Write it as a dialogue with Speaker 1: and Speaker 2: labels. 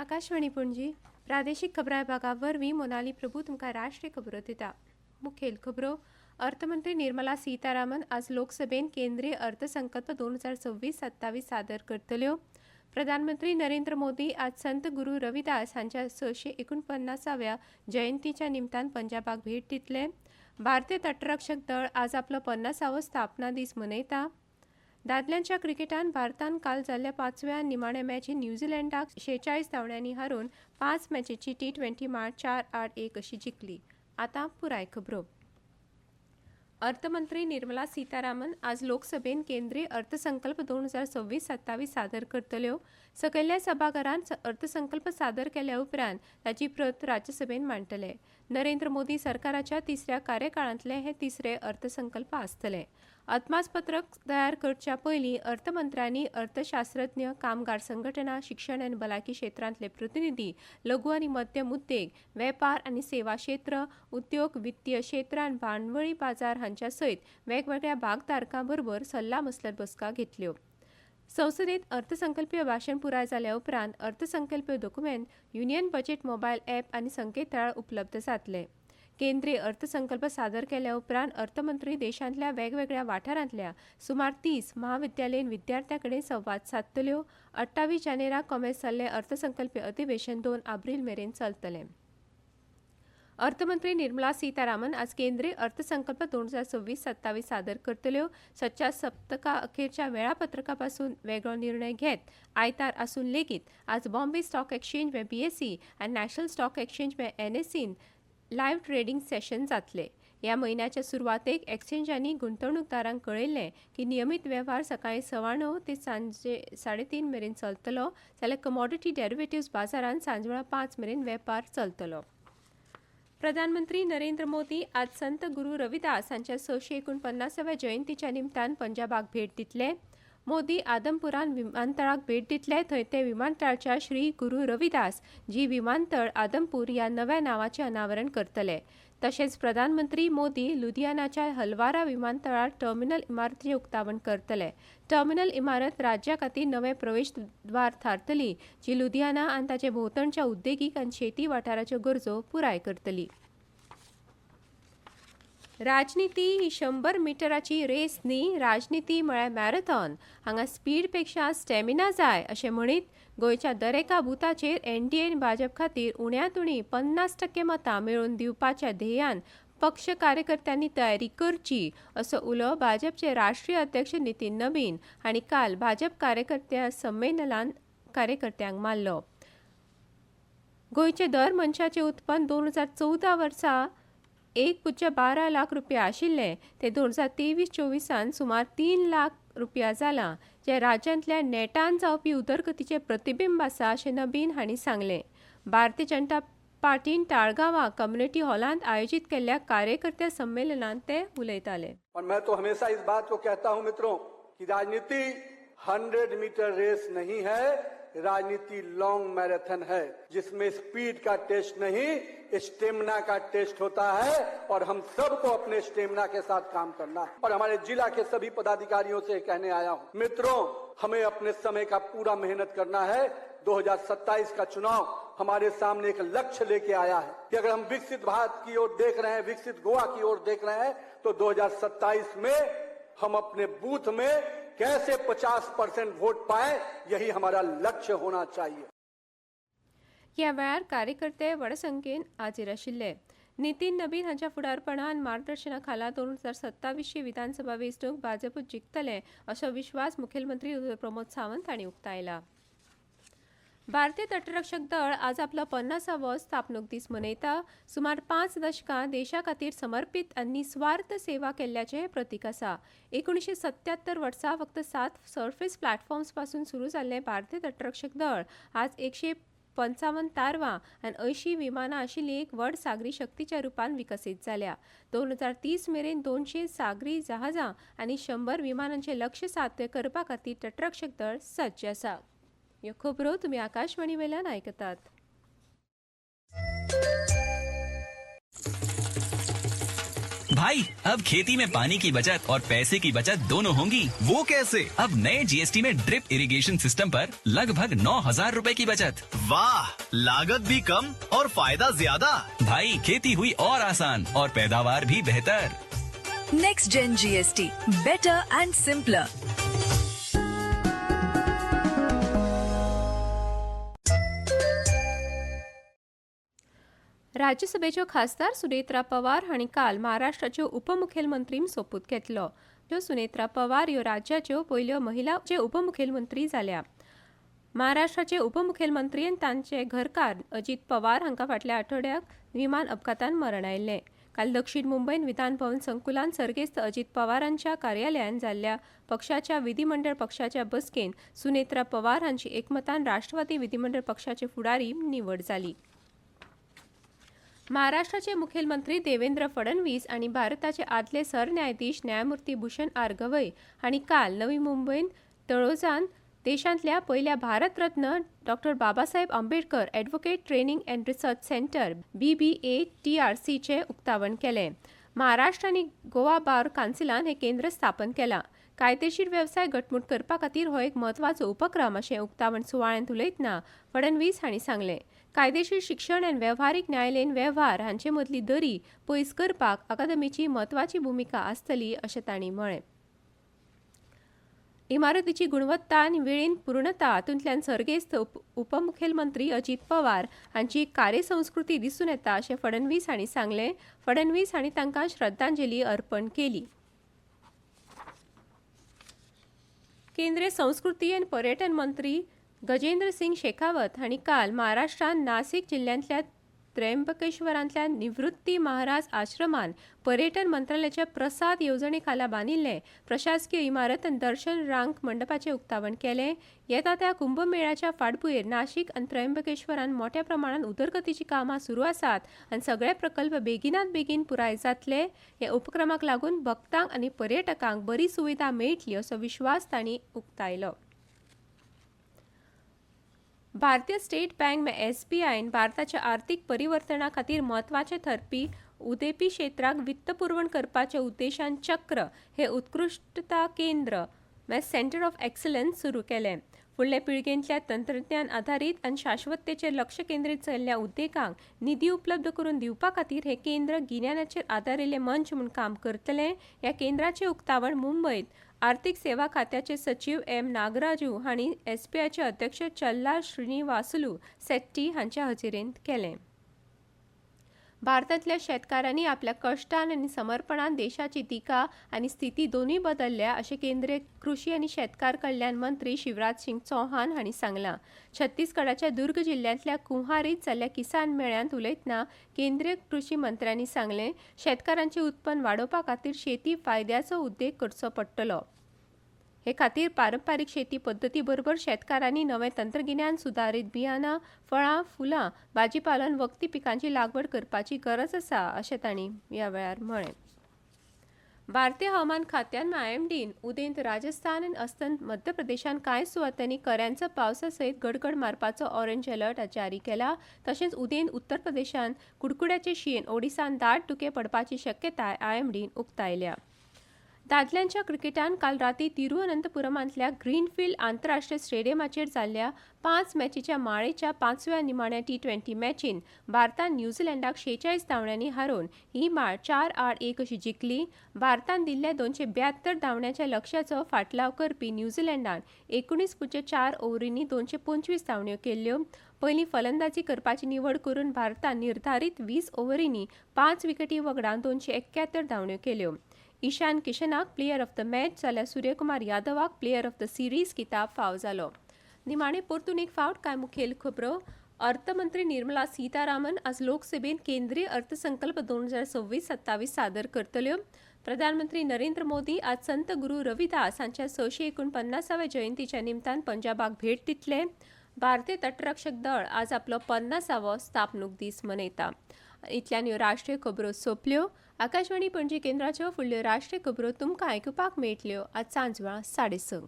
Speaker 1: आकाशवाणी पणजी प्रादेशीक खबरां विभागावरवीं मोनाली प्रभू तुमकां राष्ट्रीय खबरो दिता। मुखेल खबरो अर्थमंत्री निर्मला सीतारामन आज लोकसभेत केंद्रीय अर्थसंकल्प 2026-27 सादर करतल्यो। प्रधानमंत्री नरेंद्र मोदी आज संत गुरू रविदास हांच्या 649व्या जयंतीच्या निमतान पंजाबाक भेट दितले। भारतीय तटरक्षक दळ आज आपलो 50वो स्थापना दीस मनयता। दादल्यांच्या क्रिकेटान भारतान काल जाल्ल्या 5व्या निमाण्या मॅचीत न्यूझीलंडाक 46 धांवड्यांनी हारून 5 मॅचेची T20 माळ 4-8-1 अशी जिखली। आता पुराय खबरो अर्थमंत्री निर्मला सीतारामन आज लोकसभेत केंद्रीय अर्थसंकल्प 2026-27 सादर करतल्यो। सकयल्ल्या सभाघरांत अर्थसंकल्प सादर केल्या उपरांत ताची प्रत राज्यसभेत मांडटले। नरेंद्र मोदी सरकाराच्या तिसऱ्या कार्यकाळांतले हे तिसरे अर्थसंकल्प आसतले। अदमासपत्रक तयार करच्या पयलीं अर्थमंत्र्यांनी अर्थशास्त्रज्ञ, कामगार संघटना, शिक्षण आनी भलायकी क्षेत्रांतले प्रतिनिधी, लघु आनी मध्यम उद्देग, वेपार आनी सेवा क्षेत्र, उद्योग, वित्तीय क्षेत्र आनी भांडवळी बाजार हांच्या सयत वेगवेगळ्या भागधारकां बरोबर सल्लामसलत बसका घेतल्यो। संसदेत अर्थसंकल्पीय भाशण पुराय जाल्या उपरांत अर्थसंकल्पीय document, union budget mobile app आनी संकेतथळार उपलब्ध जातले। केंद्रीय अर्थसंकल्प सादर केल्या उपरांत अर्थमंत्री देशांतल्या वेगवेगळ्या वाठारांतल्या सुमार 30 महाविद्यालयीन विद्यार्थ्यां कडेन संवाद सादतल्यो। 28 जानेराक कोमेस जाल्लें अर्थसंकल्पीय अधिवेशन 2 एप्रिल मेरेन चलतलें। अर्थमंत्री निर्मला सीतारामन आज केंद्रीय अर्थसंकल्प 2026-27 सादर करतल्यो। सदच्या सप्तका अखेरच्या वेळापत्रकापासून वेगळो निर्णय घेत आयतार आसून लेगीत आज बॉम्बे स्टॉक एक्सचेंज BSE आनी national stock exchange NSE live trading session जातले। ह्या म्हयन्याच्या सुरवातेक एक्सचेंजांनी गुंतवणूकदारांक कळयल्लें की नियमीत वेव्हार सकाळी 9:15 ते सांजे 3:30 मेरेन चलतलो, जाल्यार कमॉडिटी डेरिव्हेटिव्ज बाजारांत सांजवेळा 5 मेरेन वेपार चलतलो। प्रधानमंत्री नरेंद्र मोदी आज संत गुरू रविदास हांच्या 649व्या जयंतीच्या निमतान पंजाबाक भेट दितले। मोदी आदमपुरान विमानतळाक भेट दितले, थंय ते विमानतळाच्या श्री गुरू रविदास जी विमानतळ आदमपूर ह्या नव्या नावाचे अनावरण करतले। तशेंच प्रधानमंत्री मोदी लुधियानाच्या हलवारा विमानतळार टर्मिनल इमारतीचे उक्तावण करतले। टर्मिनल इमारत राज्या खातीर नवे प्रवेशद्वार थारतली, जी लुधियाना आनी ताचे भोंवतणच्या उद्देगीक आनी शेती वाठाराच्यो गरजो पुराय करतली। राजनीती ही 100 मिटराची रेस न्ही, राजनीती म्हळ्यार मॅरेथॉन। हांगा स्पीडपेक्षा स्टॅमिना जाय अशें म्हणीत गोंयच्या दरेका बुथाचेर NDA आनी भाजप खातीर उण्यात उणी 50% मतां मेळोवन दिवपाच्या ध्येयान पक्ष कार्यकर्त्यांनी तयारी करची असो उलो भाजपचे राष्ट्रीय अध्यक्ष नितीन नबीन हांणी काल भाजप कार्यकर्त्या संमेलनांत कार्यकर्त्यांक मारलो। गोंयचे दर मनशाचे उत्पन्न 2014 वर्सा 1.12 लाख रुपया आशिल्ले ते 2023-24 सुमार 3 लाख रुपया जाला, जे राज्यांतल्या नेटान जावपी उदरगतीचे प्रतिबिंब आसा अशें नबीन हांणी सांगलें। भारतीय जनता पार्टीन ताळगांवां कम्युनिटी हॉलांत आयोजीत केल्ल्या कार्यकर्त्या संमेलनांत ते उलयताले।
Speaker 2: और मैं तो हमेशा इस बात को कहता हूं मित्रों कि राजनीति 100 मीटर रेस नहीं है, राजनीति लॉन्ग मैराथन है, जिसमें स्पीड का टेस्ट नहीं स्टेमिना का टेस्ट होता है और हम सबको अपने स्टेमिना के साथ काम करना है। और हमारे जिला के सभी पदाधिकारियों से कहने आया हूं, मित्रों हमें अपने समय का पूरा मेहनत करना है। 2027 का चुनाव हमारे सामने एक लक्ष्य लेके आया है कि अगर हम विकसित भारत की ओर देख रहे हैं, विकसित गोवा की ओर देख रहे हैं, तो 2027 में हम अपने बूथ में कैसे 50% वोट पाए, यही हमारा लक्ष्य होना चाहिए।
Speaker 1: ह्या वेळार कार्यकर्ते व्हड संख्येन हाजीर आशिल्ले। नितीन नबीन हांच्या फुडारपणान मार्गदर्शना खाला 2027 विधानसभा वेंचणूक भाजपूच जिखतले असो विश्वास मुखेलमंत्री प्रमोद सावंत हांणी उक्तायला। भारतीय तटरक्षक दळ आज आपलो 50वो स्थापनूक दीस मनयता। सुमार 5 दशकां देशा खातीर समर्पित आनी निस्वार्थ सेवा केल्ल्याचें हें प्रतीक आसा। 1977 वर्सा फक्त 7 सर्फेस प्लॅटफॉर्म्स पासून सुरू जाल्लें भारतीय तटरक्षक दळ आज 155 तारवां आनी 80 विमानां आशिल्ली एक व्हड सागरी शक्तीच्या रुपान विकसीत जाल्या। 2030 मेरेन 200 सागरी जहाजां आनी 100 विमानांचें लक्ष्य साध्य करपा खातीर तटरक्षक दळ सज्ज आसा। ह्यो खबरो तुमी आकाशवाणी वेल्यान आयकतात।
Speaker 3: भाई अब खेती में पानी की बचत और पैसे की बचत दोनों होंगी।
Speaker 4: वो कैसे?
Speaker 3: अब नए जीएसटी में ड्रिप इरिगेशन सिस्टम पर लगभग 9,000 रूपए की बचत।
Speaker 4: वाह, लागत भी कम और फायदा ज्यादा।
Speaker 3: भाई खेती हुई और आसान और पैदावार भी बेहतर।
Speaker 5: Next gen GST, better and simpler.
Speaker 1: राज्यसभेच्यो खासदार सुनेत्रा पवार हांणी काल महाराष्ट्राच्यो उपमुखेलमंत्री सोपूत घेतलो. सुनेत्रा पवार ह्यो राज्याच्यो पयल्यो महिला उपमुखेलमंत्री जाल्या. महाराष्ट्राचे उपमुखेलमंत्री आनी तांचे घरकार अजित पवार हांकां फाटल्या आठवड्याक विमान अपघातांत मरण आयिल्लें. काल दक्षिण मुंबयत विधान भवन संकुलांत सर्गेस्त अजित पवारांच्या कार्यालयात जाल्ल्या पक्षाच्या विधिमंडळ पक्षाच्या बसकेंत सुनेत्रा पवार हांची एकमतान राष्ट्रवादी विधिमंडळ पक्षाचे फुडारी निवड जाली. महाराष्ट्राचे मुखेलमंत्री देवेंद्र फडणवीस आणि भारताचे आदले सरन्यायाधीश न्यायमूर्ती भूषण आर गवई हांणी काल नवी मुंबईत तळोजांत देशांतल्या पयल्या भारतरत्न डॉ. Babasaheb Ambedkar advocate training and research centre BBATRCचे उक्तावण केलें. महाराष्ट्र आनी गोवा बार काउन्सिलान हे केंद्र स्थापन केलां. कायदेशीर वेवसाय घटमूट करपा खातीर हो एक म्हत्वाचो उपक्रम अशें उक्तावण सुवाळ्यांत उलयतना फडणवीस हांणी सांगलें. कायदेशीर शिक्षण आनी वेव्हारीक न्यायालयीन वेव्हार हांचे मदली दरी पयस करपाक अकादमीची म्हत्वाची भुमिका आसतली अशें तांणी म्हळें. इमारतीची गुणवत्ता आनी वेळीन पूर्णता हातूंतल्यान सर्गेस्त उपमुखेलमंत्री अजित पवार हांची कार्यसंस्कृती दिसून येता अशें फडणवीस हांणी सांगलें. फडणवीस हांणी तांकां श्रद्धांजली अर्पण केली. केंद्रीय संस्कृती आनी पर्यटन मंत्री गजेंद्र सिंग शेखावत हांणी काल महाराष्ट्रांत नाशिक जिल्ल्यांतल्या त्र्यंबकेश्वरांतल्या निवृत्ती महाराज आश्रमान पर्यटन मंत्रालयाच्या प्रसाद येवजणे खाला बांदिल्ले प्रशासकीय इमारत आनी दर्शन रांक मंडपाचें उक्तावण केलें. येता त्या कुंभमेळ्याच्या फाटभुंयेर नाशिक आनी त्र्यंबकेश्वरांत मोठ्या प्रमाणात उदरगतीची कामां सुरू आसात आनी सगळे प्रकल्प बेगिनात बेगीन पुराय जातले. ह्या उपक्रमाक लागून भक्तांक आनी पर्यटकांक बरी सुविधा मेळटली असो विश्वास तांणी उक्तायलो. भारतीय स्टेट बँक SBIन भारताच्या आर्थीक परिवर्तना खातीर म्हत्वाचे ठरपी उदेपी क्षेत्राक वित्त पुरवण करपाच्या उद्देशान चक्र हे उत्कृश्टता केंद्र सेंटर ऑफ एक्सलन्स सुरू केलें. फुडल्या पिळगेंतल्या तंत्रज्ञान आधारीत आनी शाश्वततेचेर लक्ष केंद्रीत जाल्ल्या उद्देगांक निधी उपलब्ध करून दिवपा खातीर हे केंद्र गिन्यानाचेर आदारिल्लें मंच म्हूण काम करतलें. ह्या केंद्राचें उक्तावण मुंबयत आर्थीक सेवा खात्याचे सचिव M. नागराजू हांणी SBIचे अध्यक्ष चल्ला श्रीनिवासुलू सेट्टी हांच्या हजेरेंत केलें. भारतांतल्या शेतकारांनी आपल्या कश्टान आनी समर्पणान देशाची दिका आनी स्थिती दोनूय बदलल्या अशें केंद्रीय कृशी आनी शेतकार कल्याण मंत्री शिवराज सिंग चौहान हांणी सांगलां. छत्तीसगडाच्या दुर्ग जिल्ल्यांतल्या कुंहारीत जाल्ल्या किसान मेळ्यांत उलयतना केंद्रीय कृशी मंत्र्यांनी सांगलें, शेतकारांचें उत्पन्न वाडोवपा खातीर शेती फायद्याचो उद्देग करचो पडटलो. हे खातीर पारंपारीक शेती पद्दती बरोबर शेतकारांनी नवें तंत्रगिन्यान, सुदारीत बियाणां, फळां, फुलां, भाजीपालो आनी वखदी पिकांची लागवड करपाची गरज आसा अशें तांणी ह्या वेळार म्हळें. भारतीय हवामान खात्यान IMDन उदेंत राजस्थान आनी अस्तंत मध्य प्रदेशांत कांय सुवातांनी कऱ्यांचो पावसा सयत गडगड मारपाचो ऑरेंज अलर्ट जारी केला. तशेंच उदेंत उत्तर प्रदेशांत कुडकुड्याचे शीं, ओडिसांत दाट धुके पडपाची शक्यताय IMDन उक्तायल्या. दादल्यांच्या क्रिकेटान काल राती तिरुअनंतपुरमांतल्या ग्रीनफील्ड आंतरराष्ट्रीय स्टेडियमाचेर जाल्ल्या 5 मॅचीच्या माळेच्या 5व्या निमाण्या T20 मॅचीन भारतान न्यूझीलंडाक 46 धांवड्यांनी हारोवन ही माळ 4-1 अशी जिखली. भारतान दिल्ल्या 272 धांवड्यांच्या लक्ष्याचो फाटलाव करपी न्यूझीलंडान 19.4 ओव्हरींनी 225 धांवड्यो केल्ल्यो. पयलीं फलंदाजी करपाची निवड करून भारतान निर्धारीत 20 ओव्हरींनी 5 विकेटी वगडावन 271 धांवड्यो केल्यो. ईशान किशनाक प्लेयर ऑफ द मॅच जाल्यार सूर्यकुमार यादवाक प्लेयर ऑफ द सिरीज किताब फावो जालो. निमाणे परतून एक फावट कांय मुखेल खबरो. अर्थमंत्री निर्मला सीतारामन आज लोकसभेत केंद्रीय अर्थसंकल्प 2026-27 सादर करतल्यो. प्रधानमंत्री नरेंद्र मोदी आज संत गुरू रविदास हांच्या 649व्या जयंतीच्या निमतान पंजाबाक भेट दितले. भारतीय तटरक्षक दळ आज आपलो 50वो स्थापणूक दीस मनयता. इतल्यान ह्यो राष्ट्रीय खबरो सोंपल्यो. आकाशवाणी पणजी केंद्राच्यो फुडल्यो राष्ट्रीय खबरो तुमकां आयकुपाक मेळटल्यो आज सांजवेळा 6:30.